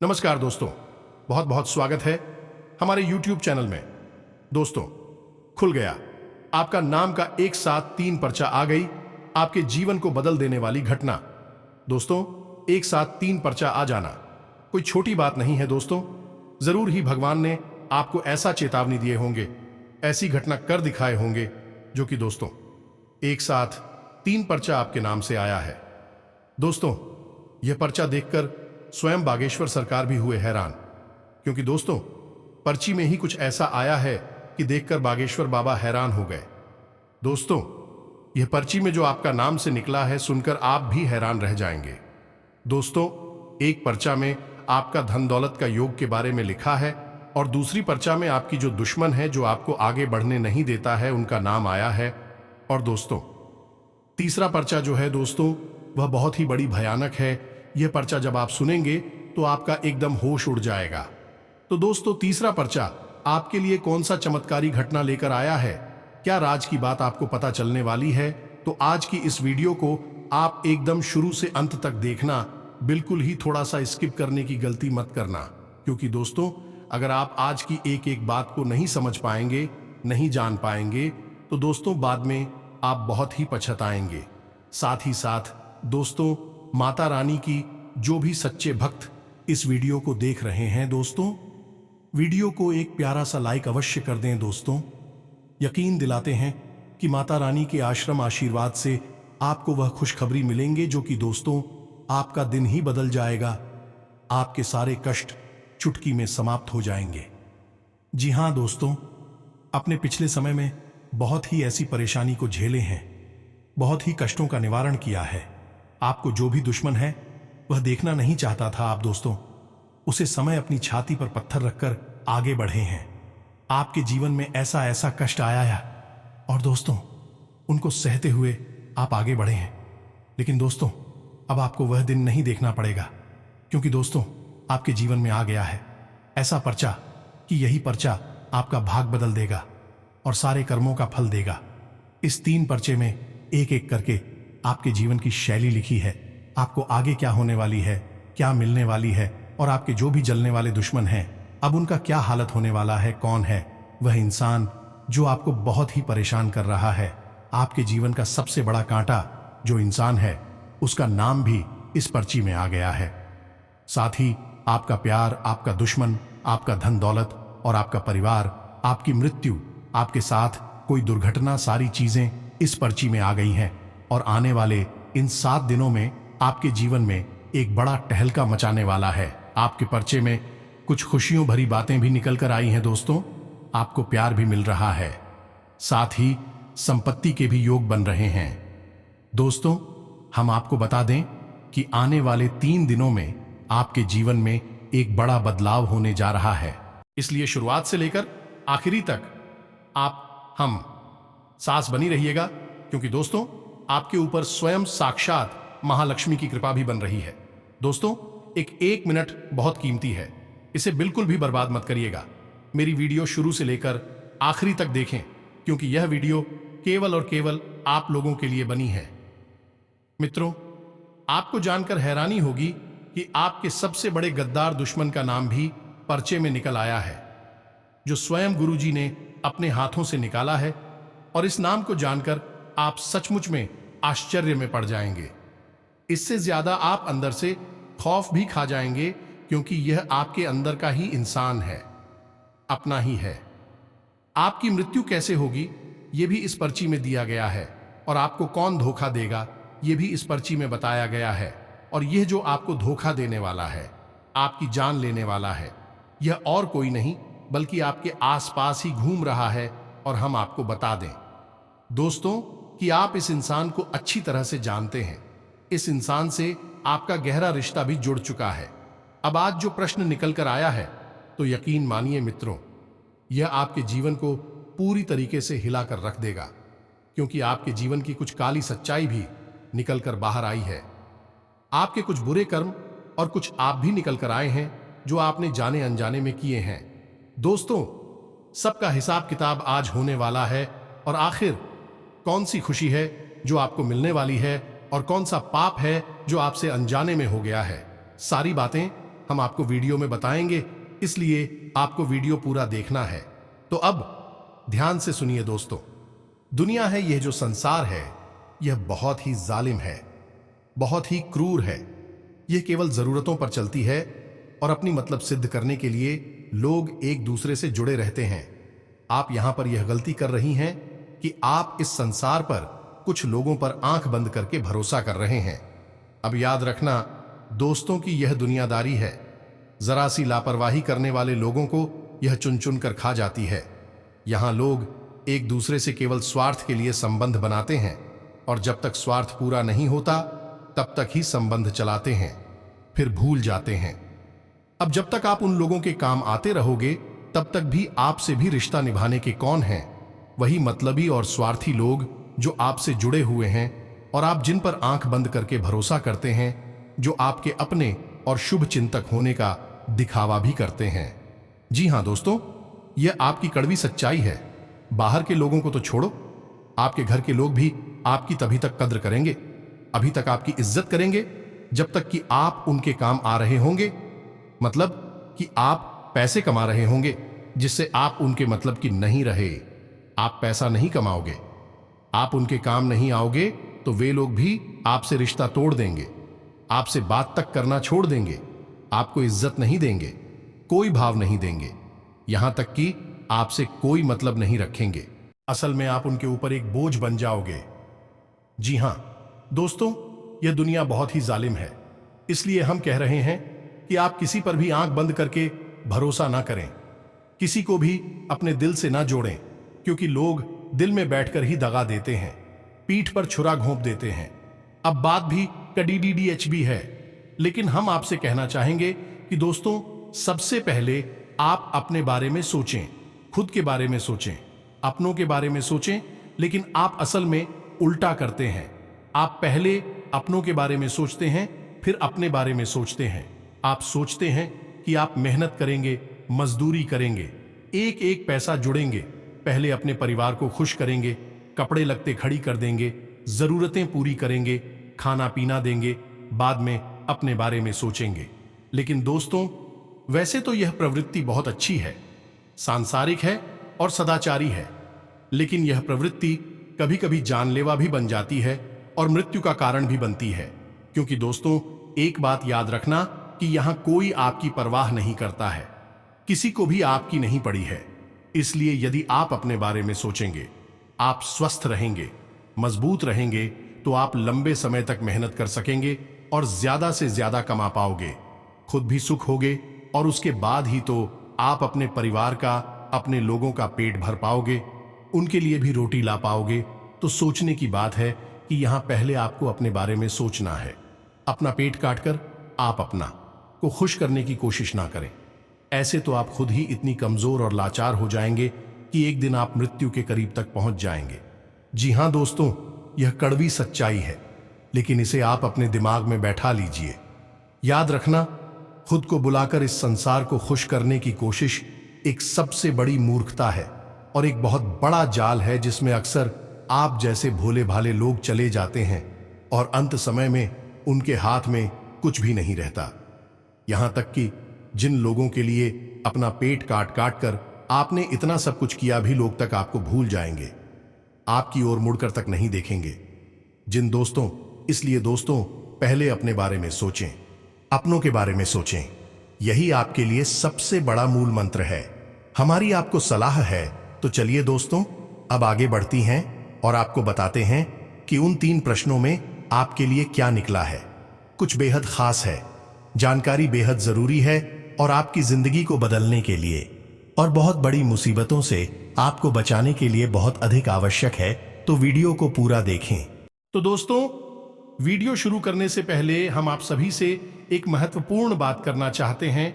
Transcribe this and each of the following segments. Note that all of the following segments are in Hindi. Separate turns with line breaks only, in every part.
नमस्कार दोस्तों, बहुत बहुत स्वागत है हमारे YouTube चैनल में। दोस्तों, खुल गया आपका नाम का एक साथ 3 पर्चा आ गई, आपके जीवन को बदल देने वाली घटना। दोस्तों, एक साथ 3 पर्चा आ जाना कोई छोटी बात नहीं है। दोस्तों, जरूर ही भगवान ने आपको ऐसा चेतावनी दिए होंगे, ऐसी घटना कर दिखाए होंगे जो कि दोस्तों एक साथ 3 पर्चा आपके नाम से आया है। दोस्तों, यह पर्चा देखकर स्वयं बागेश्वर सरकार भी हुए हैरान, क्योंकि दोस्तों पर्ची में ही कुछ ऐसा आया है कि देखकर बागेश्वर बाबा हैरान हो गए। दोस्तों, यह पर्ची में जो आपका नाम से निकला है सुनकर आप भी हैरान रह जाएंगे। दोस्तों, एक पर्चा में आपका धन दौलत का योग के बारे में लिखा है और दूसरी पर्चा में आपकी जो दुश्मन है, जो आपको आगे बढ़ने नहीं देता है, उनका नाम आया है। और दोस्तों, तीसरा पर्चा जो है दोस्तों, वह बहुत ही बड़ी भयानक है। यह पर्चा जब आप सुनेंगे तो आपका एकदम होश उड़ जाएगा। तो दोस्तों, तीसरा पर्चा आपके लिए कौन सा चमत्कारी घटना लेकर आया है, क्या राज की बात आपको पता चलने वाली है? तो आज की इस वीडियो को आप एकदम शुरू से अंत तक देखना, बिल्कुल ही थोड़ा सा स्किप करने की गलती मत करना, क्योंकि दोस्तों अगर आप आज की एक एक बात को नहीं समझ पाएंगे, नहीं जान पाएंगे, तो दोस्तों बाद में आप बहुत ही पछताएंगे। साथ ही साथ दोस्तों, माता रानी की जो भी सच्चे भक्त इस वीडियो को देख रहे हैं, दोस्तों वीडियो को एक प्यारा सा लाइक अवश्य कर दें। दोस्तों, यकीन दिलाते हैं कि माता रानी के आश्रम आशीर्वाद से आपको वह खुशखबरी मिलेंगे जो कि दोस्तों आपका दिन ही बदल जाएगा, आपके सारे कष्ट चुटकी में समाप्त हो जाएंगे। जी हां दोस्तों, अपने पिछले समय में बहुत ही ऐसी परेशानी को झेले हैं, बहुत ही कष्टों का निवारण किया है। आपको जो भी दुश्मन है वह देखना नहीं चाहता था आप दोस्तों, उसे समय अपनी छाती पर पत्थर रखकर आगे बढ़े हैं। आपके जीवन में ऐसा ऐसा कष्ट आया है और दोस्तों उनको सहते हुए आप आगे बढ़े हैं। लेकिन दोस्तों अब आपको वह दिन नहीं देखना पड़ेगा, क्योंकि दोस्तों आपके जीवन में आ गया है ऐसा पर्चा कि यही पर्चा आपका भाग बदल देगा और सारे कर्मों का फल देगा। इस 3 पर्चे में एक एक करके आपके जीवन की शैली लिखी है, आपको आगे क्या होने वाली है, क्या मिलने वाली है, और आपके जो भी जलने वाले दुश्मन हैं अब उनका क्या हालत होने वाला है, कौन है वह इंसान जो आपको बहुत ही परेशान कर रहा है। आपके जीवन का सबसे बड़ा कांटा जो इंसान है उसका नाम भी इस पर्ची में आ गया है। साथ ही आपका प्यार, आपका दुश्मन, आपका धन दौलत और आपका परिवार, आपकी मृत्यु, आपके साथ कोई दुर्घटना, सारी चीजें इस पर्ची में आ गई हैं। और आने वाले इन 7 दिनों में आपके जीवन में एक बड़ा टहलका मचाने वाला है। आपके पर्चे में कुछ खुशियों भरी बातें भी निकल कर आई हैं दोस्तों, आपको प्यार भी मिल रहा है, साथ ही संपत्ति के भी योग बन रहे हैं। दोस्तों, हम आपको बता दें कि आने वाले 3 दिनों में आपके जीवन में एक बड़ा बदलाव होने जा रहा है, इसलिए शुरुआत से लेकर आखिरी तक हम साथ बनी रहिएगा, क्योंकि दोस्तों आपके ऊपर स्वयं साक्षात महालक्ष्मी की कृपा भी बन रही है। दोस्तों, एक मिनट बहुत कीमती है, इसे बिल्कुल भी बर्बाद मत करिएगा। मेरी वीडियो शुरू से लेकर आखिरी तक देखें, क्योंकि यह वीडियो केवल और केवल आप लोगों के लिए बनी है। मित्रों, आपको जानकर हैरानी होगी कि आपके सबसे बड़े गद्दार दुश्मन का नाम भी पर्चे में निकल आया है, जो स्वयं गुरुजी ने अपने हाथों से निकाला है। और इस नाम को जानकर आप सचमुच में आश्चर्य में पड़ जाएंगे। इससे ज्यादा आप अंदर से खौफ भी खा जाएंगे, क्योंकि यह आपके अंदर का ही इंसान है, अपना ही है। आपकी मृत्यु कैसे होगी यह भी इस पर्ची में दिया गया है, और आपको कौन धोखा देगा यह भी इस पर्ची में बताया गया है। और यह जो आपको धोखा देने वाला है, आपकी जान लेने वाला है, यह और कोई नहीं बल्कि आपके आसपास ही घूम रहा है। और हम आपको बता दें दोस्तों कि आप इस इंसान को अच्छी तरह से जानते हैं, इस इंसान से आपका गहरा रिश्ता भी जुड़ चुका है। अब आज जो प्रश्न निकल कर आया है, तो यकीन मानिए मित्रों, यह आपके जीवन को पूरी तरीके से हिला कर रख देगा, क्योंकि आपके जीवन की कुछ काली सच्चाई भी निकल कर बाहर आई है। आपके कुछ बुरे कर्म और कुछ आप भी निकल कर आए हैं जो आपने जाने अनजाने में किए हैं। दोस्तों, सबका हिसाब किताब आज होने वाला है, और आखिर कौन सी खुशी है जो आपको मिलने वाली है और कौन सा पाप है जो आपसे अनजाने में हो गया है, सारी बातें हम आपको वीडियो में बताएंगे, इसलिए आपको वीडियो पूरा देखना है। तो अब ध्यान से सुनिए दोस्तों। दुनिया है, यह जो संसार है, यह बहुत ही जालिम है, बहुत ही क्रूर है। यह केवल जरूरतों पर चलती है और अपनी मतलब सिद्ध करने के लिए लोग एक दूसरे से जुड़े रहते हैं। आप यहां पर यह गलती कर रही हैं कि आप इस संसार पर कुछ लोगों पर आंख बंद करके भरोसा कर रहे हैं। अब याद रखना दोस्तों की यह दुनियादारी है। जरा सी लापरवाही करने वाले लोगों को यह चुन चुन कर खा जाती है। यहां लोग एक दूसरे से केवल स्वार्थ के लिए संबंध बनाते हैं और जब तक स्वार्थ पूरा नहीं होता तब तक ही संबंध चलाते हैं, फिर भूल जाते हैं। अब जब तक आप उन लोगों के काम आते रहोगे तब तक भी आपसे भी रिश्ता निभाने के कौन हैं? वही मतलबी और स्वार्थी लोग जो आपसे जुड़े हुए हैं और आप जिन पर आंख बंद करके भरोसा करते हैं, जो आपके अपने और शुभ चिंतक होने का दिखावा भी करते हैं। जी हां दोस्तों, यह आपकी कड़वी सच्चाई है। बाहर के लोगों को तो छोड़ो, आपके घर के लोग भी आपकी तभी तक कद्र करेंगे, अभी तक आपकी इज्जत करेंगे जब तक कि आप उनके काम आ रहे होंगे। मतलब कि आप पैसे कमा रहे होंगे जिससे आप उनके मतलब की नहीं रहे। आप पैसा नहीं कमाओगे, आप उनके काम नहीं आओगे तो वे लोग भी आपसे रिश्ता तोड़ देंगे, आपसे बात तक करना छोड़ देंगे, आपको इज्जत नहीं देंगे, कोई भाव नहीं देंगे, यहां तक कि आपसे कोई मतलब नहीं रखेंगे। असल में आप उनके ऊपर एक बोझ बन जाओगे। जी हां दोस्तों, यह दुनिया बहुत ही जालिम है, इसलिए हम कह रहे हैं कि आप किसी पर भी आंख बंद करके भरोसा ना करें, किसी को भी अपने दिल से ना जोड़ें, क्योंकि लोग दिल में बैठकर ही दगा देते हैं, पीठ पर छुरा घोंप देते हैं। अब बात भी कड़ीडीडीएचबी है, लेकिन हम आपसे कहना चाहेंगे कि दोस्तों, सबसे पहले आप अपने बारे में सोचें, खुद के बारे में सोचें, अपनों के बारे में सोचें। लेकिन आप असल में उल्टा करते हैं। आप पहले अपनों के बारे में सोचते हैं, फिर अपने बारे में सोचते हैं। आप सोचते हैं कि आप मेहनत करेंगे, मजदूरी करेंगे, एक एक पैसा जुड़ेंगे, पहले अपने परिवार को खुश करेंगे, कपड़े लगते खड़ी कर देंगे, जरूरतें पूरी करेंगे, खाना पीना देंगे, बाद में अपने बारे में सोचेंगे। लेकिन दोस्तों, वैसे तो यह प्रवृत्ति बहुत अच्छी है, सांसारिक है और सदाचारी है, लेकिन यह प्रवृत्ति कभी कभी जानलेवा भी बन जाती है और मृत्यु का कारण भी बनती है। क्योंकि दोस्तों, एक बात याद रखना कि यहां कोई आपकी परवाह नहीं करता है, किसी को भी आपकी नहीं पड़ी है। इसलिए यदि आप अपने बारे में सोचेंगे, आप स्वस्थ रहेंगे, मजबूत रहेंगे, तो आप लंबे समय तक मेहनत कर सकेंगे और ज्यादा से ज्यादा कमा पाओगे, खुद भी सुख होगे और उसके बाद ही तो आप अपने परिवार का, अपने लोगों का पेट भर पाओगे, उनके लिए भी रोटी ला पाओगे। तो सोचने की बात है कि यहां पहले आपको अपने बारे में सोचना है। अपना पेट काटकर आप अपना को खुश करने की कोशिश ना करें। ऐसे तो आप खुद ही इतनी कमजोर और लाचार हो जाएंगे कि एक दिन आप मृत्यु के करीब तक पहुंच जाएंगे। जी हां दोस्तों, यह कड़वी सच्चाई है, लेकिन इसे आप अपने दिमाग में बैठा लीजिए। याद रखना, खुद को बुलाकर इस संसार को खुश करने की कोशिश एक सबसे बड़ी मूर्खता है और एक बहुत बड़ा जाल है, जिसमें अक्सर आप जैसे भोले भाले लोग चले जाते हैं और अंत समय में उनके हाथ में कुछ भी नहीं रहता। यहां तक कि जिन लोगों के लिए अपना पेट काट काट कर आपने इतना सब कुछ किया भी, लोग तक आपको भूल जाएंगे, आपकी ओर मुड़कर तक नहीं देखेंगे। जिन दोस्तों इसलिए दोस्तों, पहले अपने बारे में सोचें, अपनों के बारे में सोचें। यही आपके लिए सबसे बड़ा मूल मंत्र है। हमारी आपको सलाह है। तो चलिए दोस्तों, अब आगे बढ़ती हैं और आपको बताते हैं कि उन 3 प्रश्नों में आपके लिए क्या निकला है। कुछ बेहद खास है, जानकारी बेहद जरूरी है और आपकी जिंदगी को बदलने के लिए और बहुत बड़ी मुसीबतों से आपको बचाने के लिए बहुत अधिक आवश्यक है। तो वीडियो को पूरा देखें। तो दोस्तों, वीडियो शुरू करने से पहले हम आप सभी से एक महत्वपूर्ण बात करना चाहते हैं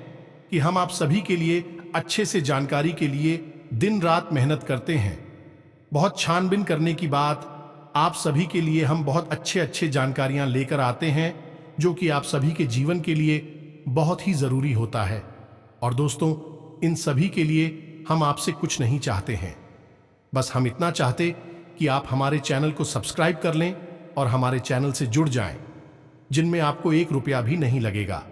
कि हम आप सभी के लिए अच्छे से जानकारी के लिए दिन रात मेहनत करते हैं। बहुत छानबीन करने की बात, आप सभी के लिए हम बहुत अच्छे जानकारियां लेकर आते हैं, जो कि आप सभी के जीवन के लिए बहुत ही जरूरी होता है। और दोस्तों, इन सभी के लिए हम आपसे कुछ नहीं चाहते हैं, बस हम इतना चाहते कि आप हमारे चैनल को सब्सक्राइब कर लें और हमारे चैनल से जुड़ जाएं, जिनमें आपको 1 रुपया भी नहीं लगेगा।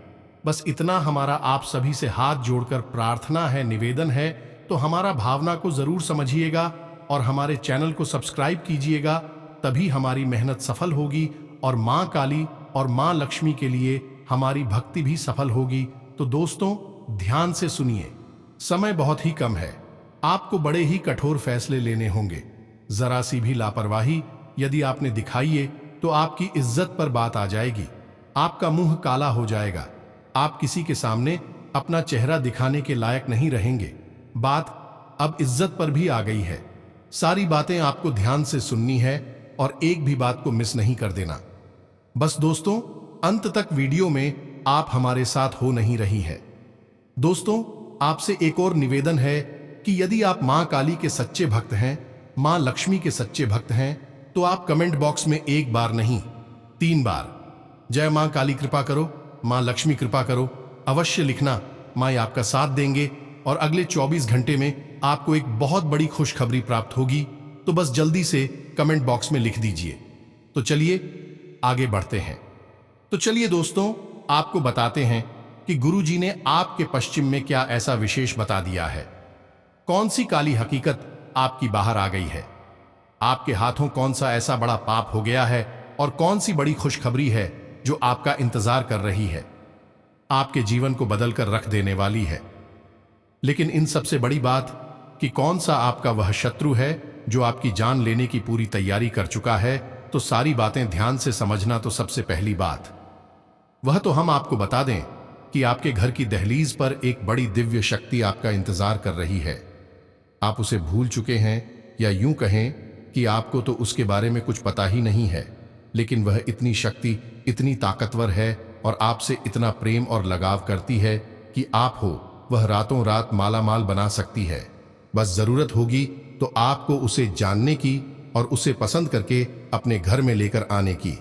बस इतना हमारा आप सभी से हाथ जोड़कर प्रार्थना है, निवेदन है, तो हमारा भावना को जरूर समझिएगा और हमारे चैनल को सब्सक्राइब कीजिएगा। तभी हमारी मेहनत सफल होगी और माँ काली और माँ लक्ष्मी के लिए हमारी भक्ति भी सफल होगी। तो दोस्तों, ध्यान से सुनिए, समय बहुत ही कम है। आपको बड़े ही कठोर फैसले लेने होंगे। जरा सी भी लापरवाही यदि आपने दिखाई है तो आपकी इज्जत पर बात आ जाएगी। आपका मुंह काला हो जाएगा। आप किसी के सामने अपना चेहरा दिखाने के लायक नहीं रहेंगे। बात अब इज्जत पर भी आ गई है। सारी बातें आपको ध्यान से सुननी है और एक भी बात को मिस नहीं कर देना। बस दोस्तों, अंत तक वीडियो में आप हमारे साथ हो नहीं रही है। दोस्तों, आपसे एक और निवेदन है कि यदि आप मां काली के सच्चे भक्त हैं, मां लक्ष्मी के सच्चे भक्त हैं, तो आप कमेंट बॉक्स में एक बार नहीं 3 बार जय मां काली कृपा करो, मां लक्ष्मी कृपा करो अवश्य लिखना। मां आपका साथ देंगे और अगले 24 घंटे में आपको एक बहुत बड़ी खुशखबरी प्राप्त होगी। तो बस जल्दी से कमेंट बॉक्स में लिख दीजिए। तो चलिए आगे बढ़ते हैं। तो चलिए दोस्तों, आपको बताते हैं कि गुरुजी ने आपके पश्चिम में क्या ऐसा विशेष बता दिया है। कौन सी काली हकीकत आपकी बाहर आ गई है। आपके हाथों कौन सा ऐसा बड़ा पाप हो गया है और कौन सी बड़ी खुशखबरी है जो आपका इंतजार कर रही है, आपके जीवन को बदल कर रख देने वाली है। लेकिन इन सबसे बड़ी बात कि कौन सा आपका वह शत्रु है जो आपकी जान लेने की पूरी तैयारी कर चुका है। तो सारी बातें ध्यान से समझना। तो सबसे पहली बात वह तो हम आपको बता दें कि आपके घर की दहलीज पर एक बड़ी दिव्य शक्ति आपका इंतजार कर रही है। आप उसे भूल चुके हैं या यूं कहें कि आपको तो उसके बारे में कुछ पता ही नहीं है। लेकिन वह इतनी शक्ति, इतनी ताकतवर है और आपसे इतना प्रेम और लगाव करती है कि आप हो वह रातों रात मालामाल बना सकती है। बस जरूरत होगी तो आपको उसे जानने की और उसे पसंद करके अपने घर में लेकर आने की।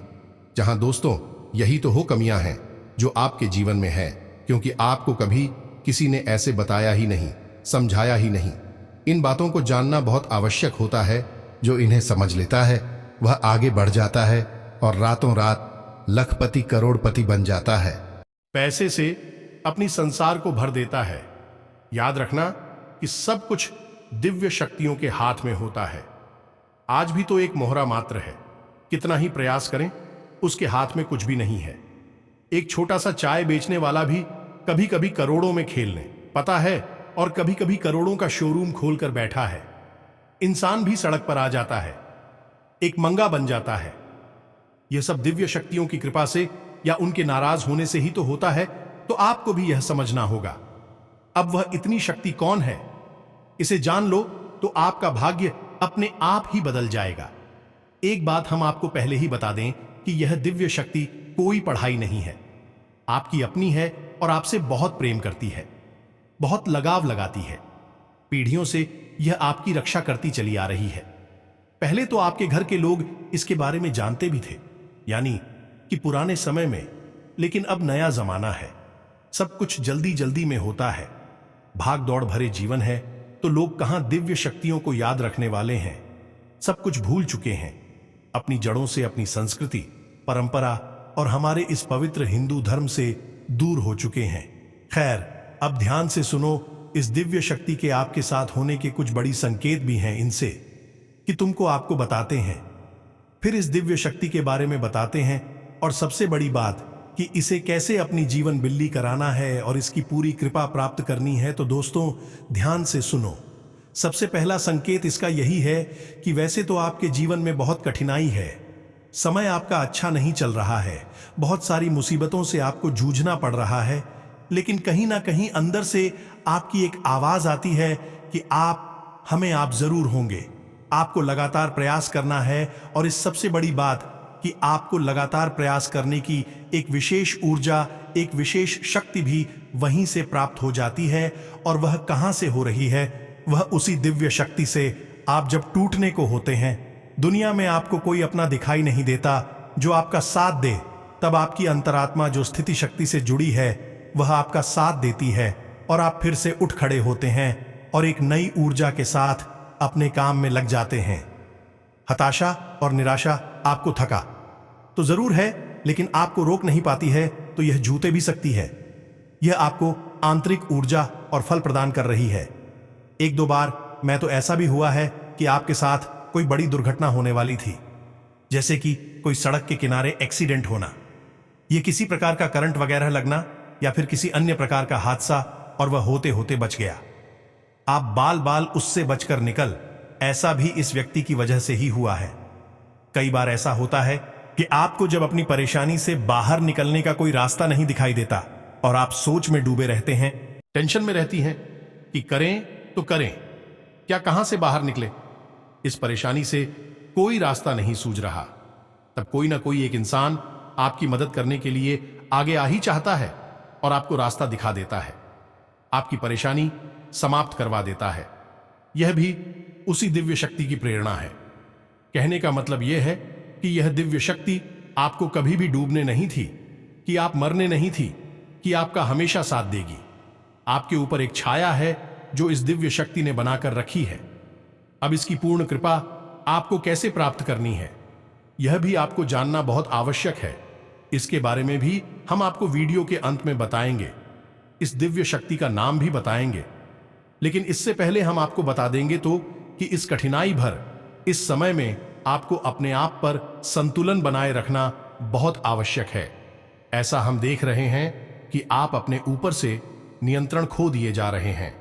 जहां दोस्तों, यही तो हो कमियां हैं जो आपके जीवन में है, क्योंकि आपको कभी किसी ने ऐसे बताया ही नहीं, समझाया ही नहीं। इन बातों को जानना बहुत आवश्यक होता है। जो इन्हें समझ लेता है वह आगे बढ़ जाता है और रातों रात लखपति करोड़पति बन जाता है। पैसे से अपनी संसार को भर देता है। याद रखना कि सब कुछ दिव्य शक्तियों के हाथ में होता है। आज भी तो एक मोहरा मात्र है। कितना ही प्रयास करें, उसके हाथ में कुछ भी नहीं है। एक छोटा सा चाय बेचने वाला भी कभी कभी करोड़ों में खेल ले, पता है, और कभी कभी करोड़ों का शोरूम खोलकर बैठा है। इंसान भी सड़क पर आ जाता है, एक मंगा बन जाता है। यह सब दिव्य शक्तियों की कृपा से या उनके नाराज होने से ही तो होता है। तो आपको भी यह समझना होगा। अब वह इतनी शक्ति कौन है, इसे जान लो तो आपका भाग्य अपने आप ही बदल जाएगा। एक बात हम आपको पहले ही बता दें कि यह दिव्य शक्ति कोई पढ़ाई नहीं है, आपकी अपनी है और आपसे बहुत प्रेम करती है, बहुत लगाव लगाती है। पीढ़ियों से यह आपकी रक्षा करती चली आ रही है। पहले तो आपके घर के लोग इसके बारे में जानते भी थे, यानी कि पुराने समय में। लेकिन अब नया जमाना है, सब कुछ जल्दी जल्दी में होता है। भाग दौड़ भरे जीवन है, तो लोग कहां दिव्य शक्तियों को याद रखने वाले हैं। सब कुछ भूल चुके हैं, अपनी जड़ों से, अपनी संस्कृति, परंपरा और हमारे इस पवित्र हिंदू धर्म से दूर हो चुके हैं। खैर, अब ध्यान से सुनो। इस दिव्य शक्ति के आपके साथ होने के कुछ बड़ी संकेत भी हैं इनसे कि तुमको आपको बताते हैं, फिर इस दिव्य शक्ति के बारे में बताते हैं, और सबसे बड़ी बात कि इसे कैसे अपनी जीवन बिल्ली कराना है और इसकी पूरी कृपा प्राप्त करनी है। तो दोस्तों, ध्यान से सुनो। सबसे पहला संकेत इसका यही है कि वैसे तो आपके जीवन में बहुत कठिनाई है, समय आपका अच्छा नहीं चल रहा है, बहुत सारी मुसीबतों से आपको जूझना पड़ रहा है। लेकिन कहीं ना कहीं अंदर से आपकी एक आवाज आती है कि आप जरूर होंगे। आपको लगातार प्रयास करना है, और इस सबसे बड़ी बात कि आपको लगातार प्रयास करने की एक विशेष ऊर्जा, एक विशेष शक्ति भी वहीं से प्राप्त हो जाती है। और वह कहां से हो रही है? वह उसी दिव्य शक्ति से आप जब टूटने को होते हैं, दुनिया में आपको कोई अपना दिखाई नहीं देता जो आपका साथ दे, तब आपकी अंतरात्मा जो स्थिति शक्ति से जुड़ी है वह आपका साथ देती है और आप फिर से उठ खड़े होते हैं और एक नई ऊर्जा के साथ अपने काम में लग जाते हैं। हताशा और निराशा आपको थका तो जरूर है, लेकिन आपको रोक नहीं पाती है, तो यह जूते भी सकती है।
यह आपको आंतरिक ऊर्जा और फल प्रदान कर रही है। एक दो बार मैं तो ऐसा भी हुआ है कि आपके साथ कोई बड़ी दुर्घटना होने वाली थी, जैसे कि कोई सड़क के किनारे एक्सीडेंट होना, यह किसी प्रकार का करंट वगैरह लगना या फिर किसी अन्य प्रकार का हादसा, और वह होते होते बच गया। आप बाल बाल उससे बचकर निकल, ऐसा भी इस व्यक्ति की वजह से ही हुआ है। कई बार ऐसा होता है कि आपको जब अपनी परेशानी से बाहर निकलने का कोई रास्ता नहीं दिखाई देता और आप सोच में डूबे रहते हैं,
टेंशन में रहती हैं कि करें तो करें क्या, कहां से बाहर निकले, इस परेशानी से कोई रास्ता नहीं सूझ रहा, तब कोई ना कोई एक इंसान आपकी मदद करने के लिए आगे आ ही चाहता है और आपको रास्ता दिखा देता है, आपकी परेशानी समाप्त करवा देता है। यह भी उसी दिव्य शक्ति की प्रेरणा है। कहने का मतलब यह है कि यह दिव्य शक्ति आपको कभी भी डूबने नहीं थी, कि आप मरने नहीं थी, कि आपका हमेशा साथ देगी। आपके ऊपर एक छाया है जो इस दिव्य शक्ति ने बनाकर रखी है। अब इसकी पूर्ण कृपा आपको कैसे प्राप्त करनी है, यह भी आपको जानना बहुत आवश्यक है। इसके बारे में भी हम आपको वीडियो के अंत में बताएंगे, इस दिव्य शक्ति का नाम भी बताएंगे। लेकिन इससे पहले हम आपको बता देंगे तो कि इस कठिनाई भर इस समय में आपको अपने आप पर संतुलन बनाए रखना बहुत आवश्यक है। ऐसा हम देख रहे हैं कि आप अपने ऊपर से नियंत्रण खो दिए जा रहे हैं।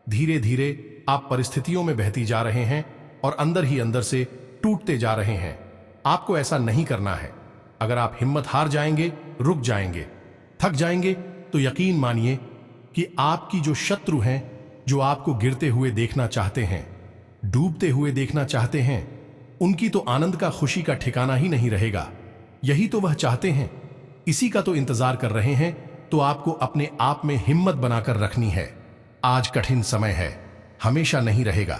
धीरे धीरे आप परिस्थितियों में बहती जा रहे हैं और अंदर ही अंदर से टूटते जा रहे हैं। आपको ऐसा नहीं करना है। अगर आप हिम्मत हार जाएंगे, रुक जाएंगे, थक जाएंगे, तो यकीन मानिए कि आपकी जो शत्रु हैं, जो आपको गिरते हुए देखना चाहते हैं, डूबते हुए देखना चाहते हैं, उनकी तो आनंद का, खुशी का ठिकाना ही नहीं रहेगा। यही तो वह चाहते हैं, इसी का तो इंतजार कर रहे हैं। तो आपको अपने आप में हिम्मत बनाकर रखनी है। आज कठिन समय है, हमेशा नहीं रहेगा,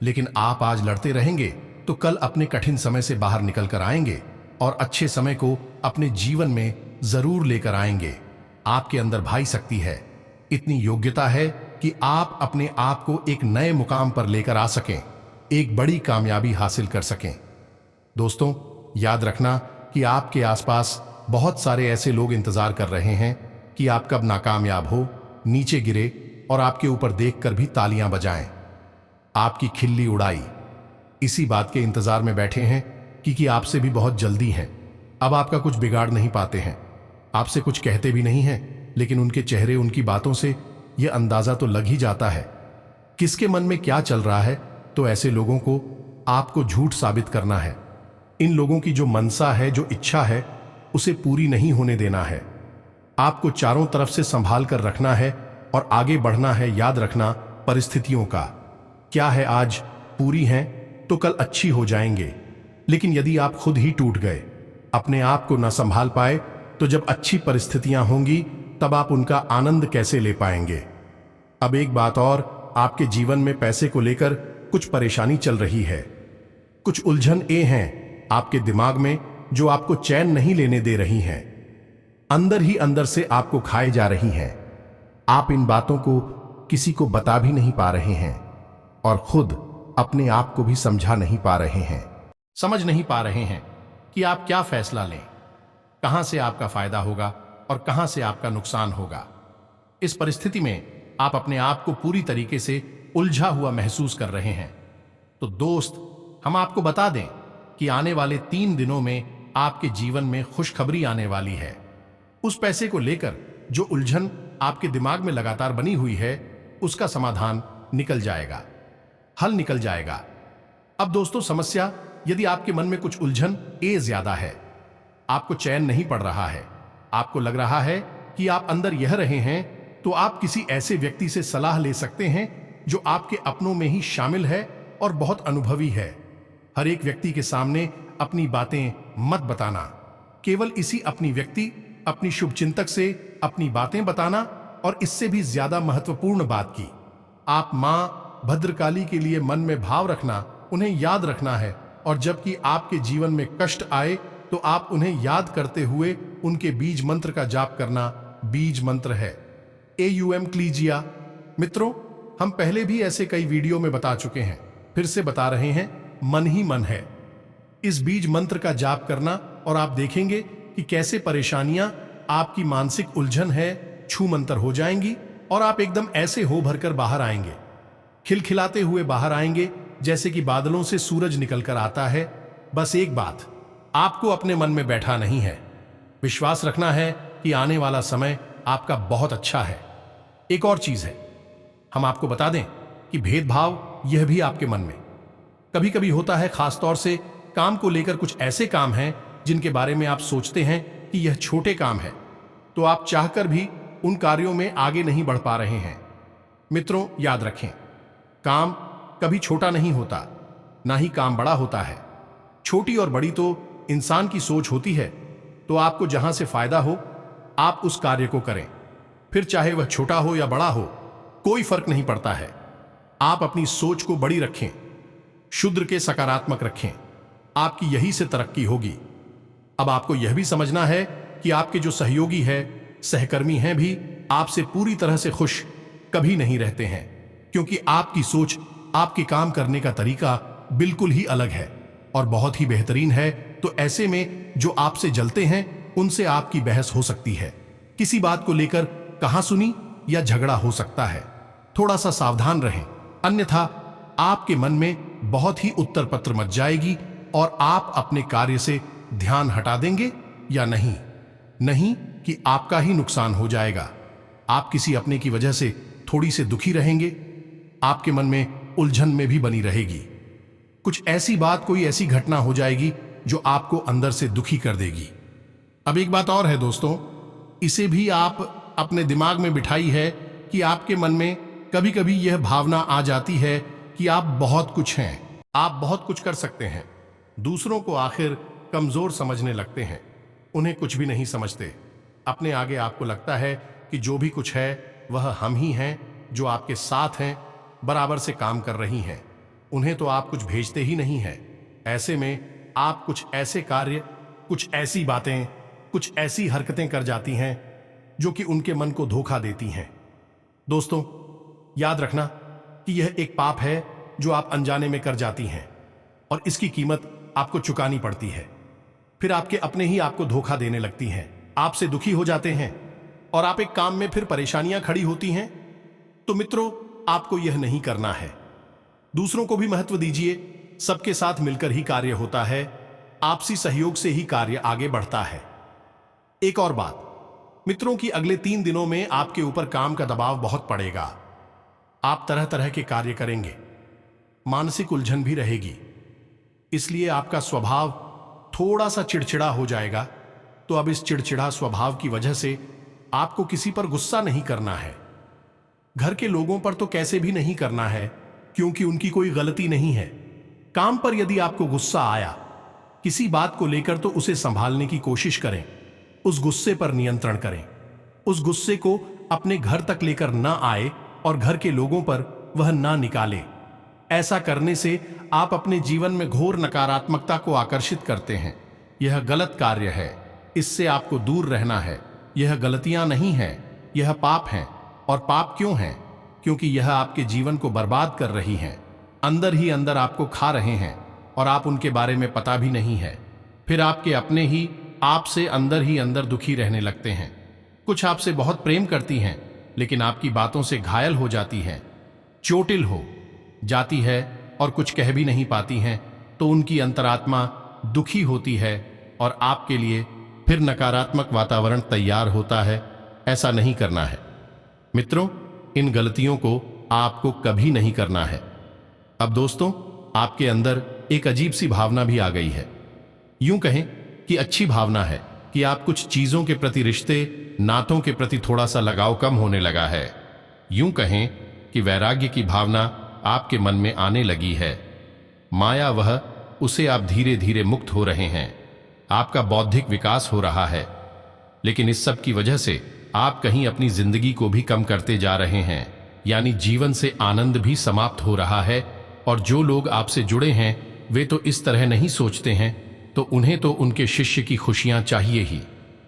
लेकिन आप आज लड़ते रहेंगे तो कल अपने कठिन समय से बाहर निकल कर आएंगे और अच्छे समय को अपने जीवन में जरूर लेकर आएंगे। आपके अंदर भाई शक्ति है, इतनी योग्यता है कि आप अपने आप को एक नए मुकाम पर लेकर आ सकें, एक बड़ी कामयाबी हासिल कर सकें। दोस्तों, याद रखना कि आपके आसपास बहुत सारे ऐसे लोग इंतजार कर रहे हैं कि आप कब नाकामयाब हो, नीचे गिरे और आपके ऊपर देखकर भी तालियां बजाएं, आपकी खिल्ली उड़ाई। इसी बात के इंतजार में बैठे हैं कि आपसे भी बहुत जल्दी हैं। अब आपका कुछ बिगाड़ नहीं पाते हैं, आपसे कुछ कहते भी नहीं हैं, लेकिन उनके चेहरे, उनकी बातों से यह अंदाजा तो लग ही जाता है किसके मन में क्या चल रहा है। तो ऐसे लोगों को आपको झूठ साबित करना है। इन लोगों की जो मनसा है, जो इच्छा है, उसे पूरी नहीं होने देना है। आपको चारों तरफ से संभाल कर रखना है और आगे बढ़ना है। याद रखना, परिस्थितियों का क्या है, आज पूरी हैं तो कल अच्छी हो जाएंगे। लेकिन यदि आप खुद ही टूट गए, अपने आप को न संभाल पाए, तो जब अच्छी परिस्थितियां होंगी तब आप उनका आनंद कैसे ले पाएंगे। अब एक बात और, आपके जीवन में पैसे को लेकर कुछ परेशानी चल रही है, कुछ उलझन हैं आपके दिमाग में जो आपको चैन नहीं लेने दे रही हैं, अंदर ही अंदर से आपको खाए जा रही हैं। आप इन बातों को किसी को बता भी नहीं पा रहे हैं और खुद अपने आप को भी समझा नहीं पा रहे हैं, समझ नहीं पा रहे हैं कि आप क्या फैसला लें, कहां से आपका फायदा होगा और कहां से आपका नुकसान होगा। इस परिस्थिति में आप अपने आप को पूरी तरीके से उलझा हुआ महसूस कर रहे हैं। तो दोस्त, हम आपको बता दें कि आने वाले 3 दिनों में आपके जीवन में खुशखबरी आने वाली है। उस पैसे को लेकर जो उलझन आपके दिमाग में लगातार बनी हुई है, उसका समाधान निकल जाएगा, हल निकल जाएगा। अब दोस्तों, समस्या, यदि आपके मन में कुछ उलझन ज्यादा है, आपको चैन नहीं पड़ रहा है, आपको लग रहा है कि आप अंदर यह रहे हैं, तो आप किसी ऐसे व्यक्ति से सलाह ले सकते हैं जो आपके अपनों में ही शामिल है और बहुत अनुभवी है। हर एक व्यक्ति के सामने अपनी बातें मत बताना, केवल इसी अपनी व्यक्ति, अपनी शुभचिंतक से अपनी बातें बताना। और इससे भी ज्यादा महत्वपूर्ण बात की, आप मां भद्रकाली के लिए मन में भाव रखना, उन्हें याद रखना है। और जबकि आपके जीवन में कष्ट आए तो आप उन्हें याद करते हुए उनके बीज मंत्र का जाप करना बीज मंत्र है, AUM क्लीजिया। मित्रों, हम पहले भी ऐसे कई वीडियो में बता चुके हैं, फिर से बता रहे हैं, मन ही मन है। इस बीज मंत्र का जाप करना और आप देखेंगे कि कैसे परेशानियां, आपकी मानसिक उलझन है, छू मंतर हो जाएंगी और आप एकदम ऐसे हो भरकर बाहर आएंगे, खिलखिलाते हुए बाहर आएंगे जैसे कि बादलों से सूरज निकलकर आता है। बस एक बात आपको अपने मन में बैठा नहीं है, विश्वास रखना है कि आने वाला समय आपका बहुत अच्छा है। एक और चीज है, हम आपको बता दें कि भेदभाव यह भी आपके मन में कभी कभी होता है। खासतौर से काम को लेकर कुछ ऐसे काम हैं जिनके बारे में आप सोचते हैं कि यह छोटे काम है, तो आप चाहकर भी उन कार्यों में आगे नहीं बढ़ पा रहे हैं। मित्रों, याद रखें, काम कभी छोटा नहीं होता, ना ही काम बड़ा होता है। छोटी और बड़ी तो इंसान की सोच होती है। तो आपको जहां से फायदा हो आप उस कार्य को करें, फिर चाहे वह छोटा हो या बड़ा हो, कोई फर्क नहीं पड़ता है। आप अपनी सोच को बड़ी रखें, शुद्र के सकारात्मक रखें, आपकी यही से तरक्की होगी। अब आपको यह भी समझना है कि आपके जो सहयोगी है, सहकर्मी हैं, भी आपसे पूरी तरह से खुश कभी नहीं रहते हैं, क्योंकि आपकी सोच, आपके काम करने का तरीका बिल्कुल ही अलग है और बहुत ही बेहतरीन है। तो ऐसे में जो आपसे जलते हैं उनसे आपकी बहस हो सकती है, किसी बात को लेकर कहासुनी या झगड़ा हो सकता है। थोड़ा सा सावधान रहें, अन्यथा आपके मन में बहुत ही उत्तर पत्र मच जाएगी और आप अपने कार्य से ध्यान हटा देंगे या नहीं कि आपका ही नुकसान हो जाएगा। आप किसी अपने की वजह से थोड़ी से दुखी रहेंगे, आपके मन में उलझन में भी बनी रहेगी। कुछ ऐसी बात, कोई ऐसी घटना हो जाएगी जो आपको अंदर से दुखी कर देगी। अब एक बात और है दोस्तों, इसे भी आप अपने दिमाग में बिठाई है कि आपके मन में कभी कभी यह भावना आ जाती है कि आप बहुत कुछ हैं, आप बहुत कुछ कर सकते हैं, दूसरों को आखिर कमजोर समझने लगते हैं, उन्हें कुछ भी नहीं समझते। अपने आगे आपको लगता है कि जो भी कुछ है वह हम ही हैं, जो आपके साथ हैं, बराबर से काम कर रही हैं, उन्हें तो आप कुछ भेजते ही नहीं हैं। ऐसे में आप कुछ ऐसे कार्य, कुछ ऐसी बातें, कुछ ऐसी हरकतें कर जाती हैं जो कि उनके मन को धोखा देती हैं। दोस्तों, याद रखना कि यह एक पाप है जो आप अनजाने में कर जाती हैं और इसकी कीमत आपको चुकानी पड़ती है। फिर आपके अपने ही आपको धोखा देने लगती हैं, आपसे दुखी हो जाते हैं और आप एक काम में फिर परेशानियां खड़ी होती हैं। तो मित्रों, आपको यह नहीं करना है। दूसरों को भी महत्व दीजिए, सबके साथ मिलकर ही कार्य होता है, आपसी सहयोग से ही कार्य आगे बढ़ता है। एक और बात मित्रों, कि अगले 3 दिनों में आपके ऊपर काम का दबाव बहुत पड़ेगा। आप तरह तरह के कार्य करेंगे, मानसिक उलझन भी रहेगी, इसलिए आपका स्वभाव थोड़ा सा चिड़चिड़ा हो जाएगा। तो अब इस चिड़चिड़ा स्वभाव की वजह से आपको किसी पर गुस्सा नहीं करना है, घर के लोगों पर तो कैसे भी नहीं करना है, क्योंकि उनकी कोई गलती नहीं है। काम पर यदि आपको गुस्सा आया किसी बात को लेकर, तो उसे संभालने की कोशिश करें, उस गुस्से पर नियंत्रण करें, उस गुस्से को अपने घर तक लेकर ना आए और घर के लोगों पर वह ना निकाले। ऐसा करने से आप अपने जीवन में घोर नकारात्मकता को आकर्षित करते हैं। यह गलत कार्य है, इससे आपको दूर रहना है। यह गलतियां नहीं हैं, यह पाप हैं। और पाप क्यों हैं? क्योंकि यह आपके जीवन को बर्बाद कर रही हैं, अंदर ही अंदर आपको खा रहे हैं और आप उनके बारे में पता भी नहीं है। फिर आपके अपने ही आपसे अंदर ही अंदर दुखी रहने लगते हैं। कुछ आपसे बहुत प्रेम करती हैं, लेकिन आपकी बातों से घायल हो जाती हैं, चोटिल हो जाती है और कुछ कह भी नहीं पाती हैं, तो उनकी अंतरात्मा दुखी होती है और आपके लिए फिर नकारात्मक वातावरण तैयार होता है। ऐसा नहीं करना है मित्रों, इन गलतियों को आपको कभी नहीं करना है। अब दोस्तों, आपके अंदर एक अजीब सी भावना भी आ गई है, यूं कहें कि अच्छी भावना है कि आप कुछ चीजों के प्रति, रिश्ते नातों के प्रति थोड़ा सा लगाव कम होने लगा है। यूं कहें कि वैराग्य की भावना आपके मन में आने लगी है। माया वह, उसे आप धीरे धीरे मुक्त हो रहे हैं, आपका बौद्धिक विकास हो रहा है। लेकिन इस सब की वजह से आप कहीं अपनी जिंदगी को भी कम करते जा रहे हैं, यानी जीवन से आनंद भी समाप्त हो रहा है। और जो लोग आपसे जुड़े हैं वे तो इस तरह नहीं सोचते हैं, तो उन्हें तो उनके शिष्य की खुशियां चाहिए ही।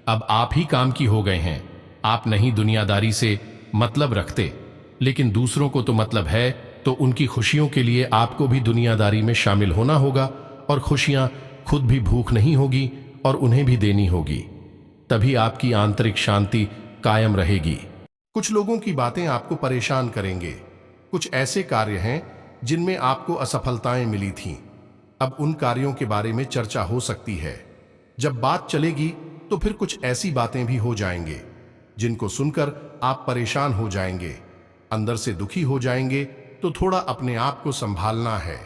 अब आप ही काम की हो गए हैं, आप नहीं दुनियादारी से मतलब रखते, लेकिन दूसरों को तो मतलब है, तो उनकी खुशियों के लिए आपको भी दुनियादारी में शामिल होना होगा और खुशियां खुद भी भूख नहीं होगी और उन्हें भी देनी होगी। तभी आपकी आंतरिक शांति कायम रहेगी। कुछ लोगों की बातें आपको परेशान करेंगे। कुछ ऐसे कार्य हैं जिनमें आपको असफलताएं मिली थीं। अब उन कार्यों के बारे में चर्चा हो सकती है। जब बात चलेगी तो फिर कुछ ऐसी बातें भी हो जाएंगे जिनको सुनकर आप परेशान हो जाएंगे, अंदर से दुखी हो जाएंगे। तो थोड़ा अपने आप को संभालना है।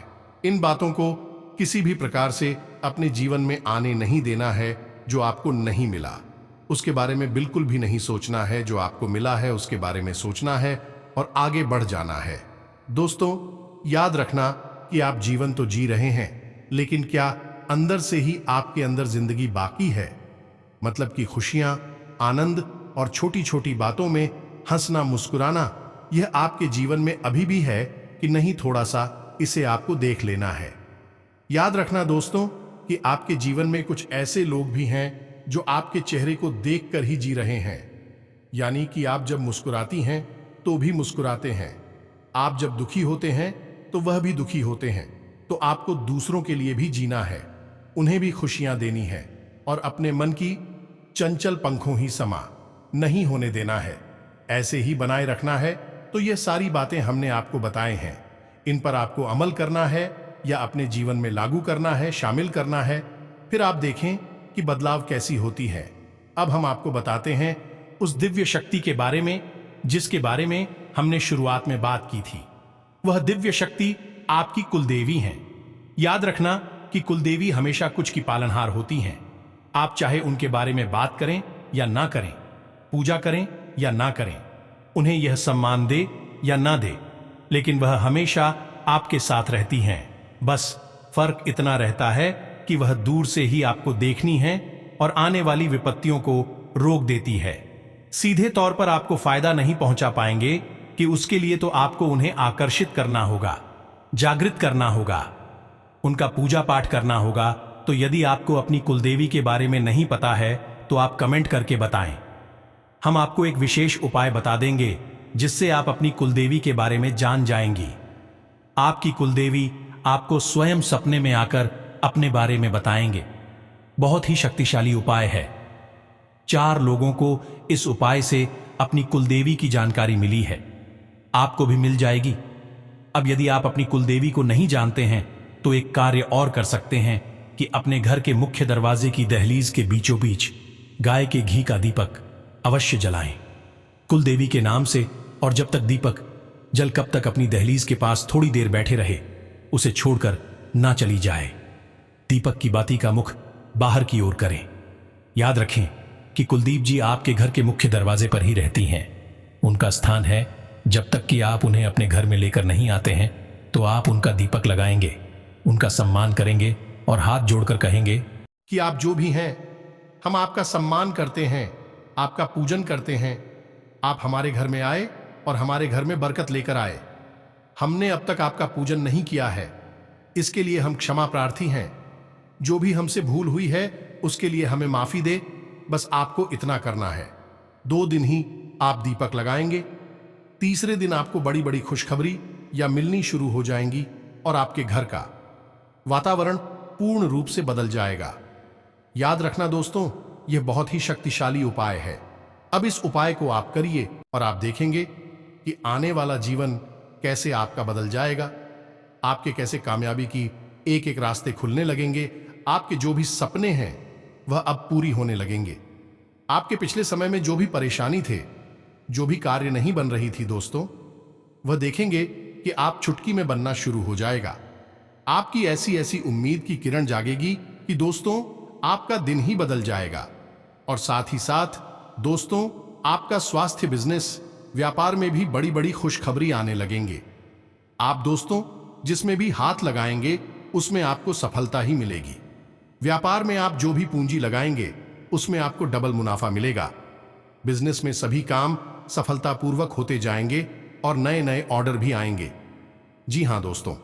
इन बातों को किसी भी प्रकार से अपने जीवन में आने नहीं देना है। जो आपको नहीं मिला उसके बारे में बिल्कुल भी नहीं सोचना है, जो आपको मिला है उसके बारे में सोचना है और आगे बढ़ जाना है। दोस्तों, याद रखना कि आप जीवन तो जी रहे हैं, लेकिन क्या अंदर से ही आपके अंदर जिंदगी बाकी है? मतलब कि खुशियां, आनंद और छोटी छोटी बातों में हंसना, मुस्कुराना, यह आपके जीवन में अभी भी है कि नहीं? थोड़ा सा इसे आपको देख लेना है। याद रखना दोस्तों कि आपके जीवन में कुछ ऐसे लोग भी हैं जो आपके चेहरे को देखकर ही जी रहे हैं। यानी कि आप जब मुस्कुराती हैं तो भी मुस्कुराते हैं, आप जब दुखी होते हैं तो वह भी दुखी होते हैं। तो आपको दूसरों के लिए भी जीना है, उन्हें भी खुशियां देनी है और अपने मन की चंचल पंखों ही समा नहीं होने देना है, ऐसे ही बनाए रखना है। तो ये सारी बातें हमने आपको बताए हैं, इन पर आपको अमल करना है या अपने जीवन में लागू करना है, शामिल करना है। फिर आप देखें कि बदलाव कैसी होती है। अब हम आपको बताते हैं उस दिव्य शक्ति के बारे में जिसके बारे में हमने शुरुआत में बात की थी। वह दिव्य शक्ति आपकी कुलदेवी हैं। याद रखना कि कुलदेवी हमेशा कुछ की पालनहार होती हैं। आप चाहे उनके बारे में बात करें या ना करें, पूजा करें या ना करें, उन्हें यह सम्मान दे या ना दे, लेकिन वह हमेशा आपके साथ रहती हैं। बस फर्क इतना रहता है कि वह दूर से ही आपको देखनी है और आने वाली विपत्तियों को रोक देती है। सीधे तौर पर आपको फायदा नहीं पहुंचा पाएंगे कि उसके लिए तो आपको उन्हें आकर्षित करना होगा, जागृत करना होगा, उनका पूजा पाठ करना होगा। तो यदि आपको अपनी कुलदेवी के बारे में नहीं पता है तो आप कमेंट करके बताएं। हम आपको एक विशेष उपाय बता देंगे जिससे आप अपनी कुलदेवी के बारे में जान जाएंगी। आपकी कुलदेवी आपको स्वयं सपने में आकर अपने बारे में बताएंगे। बहुत ही शक्तिशाली उपाय है। 4 लोगों को इस उपाय से अपनी कुलदेवी की जानकारी मिली है, आपको भी मिल जाएगी। अब यदि आप अपनी कुलदेवी को नहीं जानते हैं तो एक कार्य और कर सकते हैं कि अपने घर के मुख्य दरवाजे की दहलीज के बीचों बीच गाय के घी का दीपक अवश्य जलाएं कुलदेवी के नाम से। और जब तक दीपक जल कब तक अपनी दहलीज के पास थोड़ी देर बैठे रहे, उसे छोड़कर ना चली जाए। दीपक की बाती का मुख बाहर की ओर करें। याद रखें कि कुलदीप जी आपके घर के मुख्य दरवाजे पर ही रहती हैं। उनका स्थान है। जब तक कि आप उन्हें अपने घर में लेकर नहीं आते हैं तो आप उनका दीपक लगाएंगे, उनका सम्मान करेंगे और हाथ जोड़कर कहेंगे कि आप जो भी हैं, हम आपका सम्मान करते हैं, आपका पूजन करते हैं। आप हमारे घर में आए और हमारे घर में बरकत लेकर आए। हमने अब तक आपका पूजन नहीं किया है, इसके लिए हम क्षमा प्रार्थी हैं। जो भी हमसे भूल हुई है उसके लिए हमें माफी दे। बस आपको इतना करना है। 2 दिन ही आप दीपक लगाएंगे। तीसरे दिन आपको बड़ी बड़ी खुशखबरी या मिलनी शुरू हो जाएंगी और आपके घर का वातावरण पूर्ण रूप से बदल जाएगा। याद रखना दोस्तों, यह बहुत ही शक्तिशाली उपाय है। अब इस उपाय को आप करिए और आप देखेंगे कि आने वाला जीवन कैसे आपका बदल जाएगा। आपके कैसे कामयाबी की एक एक रास्ते खुलने लगेंगे। आपके जो भी सपने हैं वह अब पूरी होने लगेंगे। आपके पिछले समय में जो भी परेशानी थे, जो भी कार्य नहीं बन रही थी दोस्तों, वह देखेंगे कि आप चुटकी में बनना शुरू हो जाएगा। आपकी ऐसी ऐसी उम्मीद की किरण जागेगी कि दोस्तों आपका दिन ही बदल जाएगा। और साथ ही साथ दोस्तों आपका स्वास्थ्य, बिजनेस, व्यापार में भी बड़ी बड़ी खुशखबरी आने लगेंगे। आप दोस्तों जिसमें भी हाथ लगाएंगे उसमें आपको सफलता ही मिलेगी। व्यापार में आप जो भी पूंजी लगाएंगे उसमें आपको डबल मुनाफा मिलेगा। बिजनेस में सभी काम सफलतापूर्वक होते जाएंगे और नए नए ऑर्डर भी आएंगे। जी हां दोस्तों,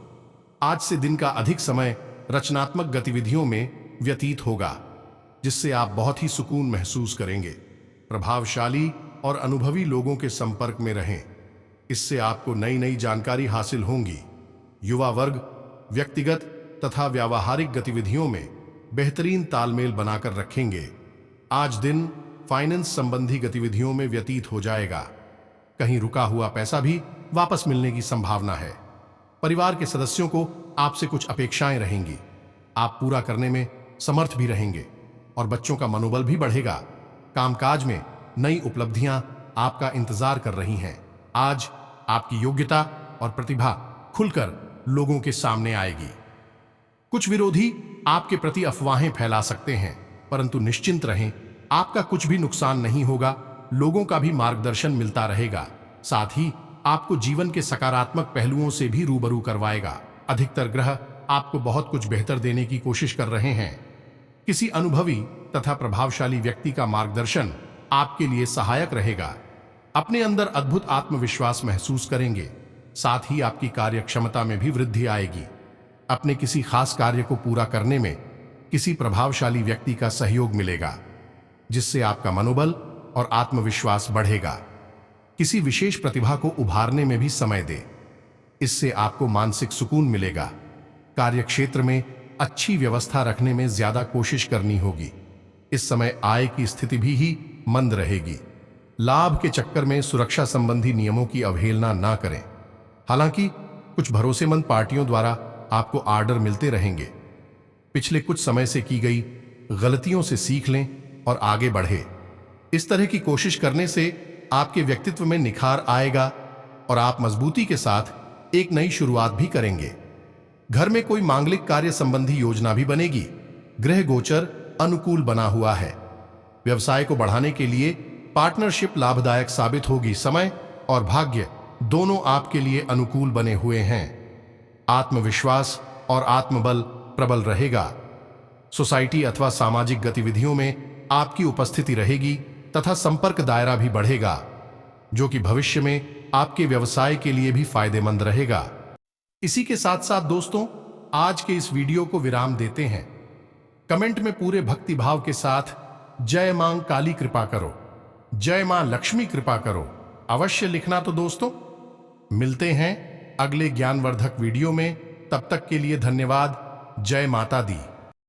आज से दिन का अधिक समय रचनात्मक गतिविधियों में व्यतीत होगा, जिससे आप बहुत ही सुकून महसूस करेंगे। प्रभावशाली और अनुभवी लोगों के संपर्क में रहें, इससे आपको नई नई जानकारी हासिल होंगी। युवा वर्ग व्यक्तिगत तथा व्यावहारिक गतिविधियों में बेहतरीन तालमेल बनाकर रखेंगे। आज दिन फाइनेंस संबंधी गतिविधियों में व्यतीत हो जाएगा। कहीं रुका हुआ पैसा भी वापस मिलने की संभावना है। परिवार के सदस्यों को आपसे कुछ अपेक्षाएं रहेंगी, आप पूरा करने में समर्थ भी रहेंगे और बच्चों का मनोबल भी बढ़ेगा। कामकाज में नई उपलब्धियां आपका इंतजार कर रही हैं। आज आपकी योग्यता और प्रतिभा खुलकर लोगों के सामने आएगी। कुछ विरोधी आपके प्रति अफवाहें फैला सकते हैं, परंतु निश्चिंत रहें, आपका कुछ भी नुकसान नहीं होगा। लोगों का भी मार्गदर्शन मिलता रहेगा, साथ ही आपको जीवन के सकारात्मक पहलुओं से भी रूबरू करवाएगा। अधिकतर ग्रह आपको बहुत कुछ बेहतर देने की कोशिश कर रहे हैं। किसी अनुभवी तथा प्रभावशाली व्यक्ति का मार्गदर्शन आपके लिए सहायक रहेगा। अपने अंदर अद्भुत आत्मविश्वास महसूस करेंगे, साथ ही आपकी कार्यक्षमता में भी वृद्धि आएगी। अपने किसी खास कार्य को पूरा करने में किसी प्रभावशाली व्यक्ति का सहयोग मिलेगा, जिससे आपका मनोबल और आत्मविश्वास बढ़ेगा। किसी विशेष प्रतिभा को उभारने में भी समय दें, इससे आपको मानसिक सुकून मिलेगा। कार्यक्षेत्र में अच्छी व्यवस्था रखने में ज्यादा कोशिश करनी होगी। इस समय आय की स्थिति भी मंद रहेगी। लाभ के चक्कर में सुरक्षा संबंधी नियमों की अवहेलना ना करें। हालांकि कुछ भरोसेमंद पार्टियों द्वारा आपको आर्डर मिलते रहेंगे। पिछले कुछ समय से की गई गलतियों से सीख लें और आगे बढ़े। इस तरह की कोशिश करने से आपके व्यक्तित्व में निखार आएगा और आप मजबूती के साथ एक नई शुरुआत भी करेंगे। घर में कोई मांगलिक कार्य संबंधी योजना भी बनेगी। ग्रह गोचर अनुकूल बना हुआ है। व्यवसाय को बढ़ाने के लिए पार्टनरशिप लाभदायक साबित होगी। समय और भाग्य दोनों आपके लिए अनुकूल बने हुए हैं। आत्मविश्वास और आत्मबल प्रबल रहेगा। सोसाइटी अथवा सामाजिक गतिविधियों में आपकी उपस्थिति रहेगी तथा संपर्क दायरा भी बढ़ेगा, जो कि भविष्य में आपके व्यवसाय के लिए भी फायदेमंद रहेगा। इसी के साथ साथ दोस्तों, आज के इस वीडियो को विराम देते हैं। कमेंट में पूरे भक्तिभाव के साथ जय मां काली कृपा करो, जय मां लक्ष्मी कृपा करो अवश्य लिखना। तो दोस्तों, मिलते हैं अगले ज्ञानवर्धक वीडियो में। तब तक के लिए धन्यवाद। जय माता दी।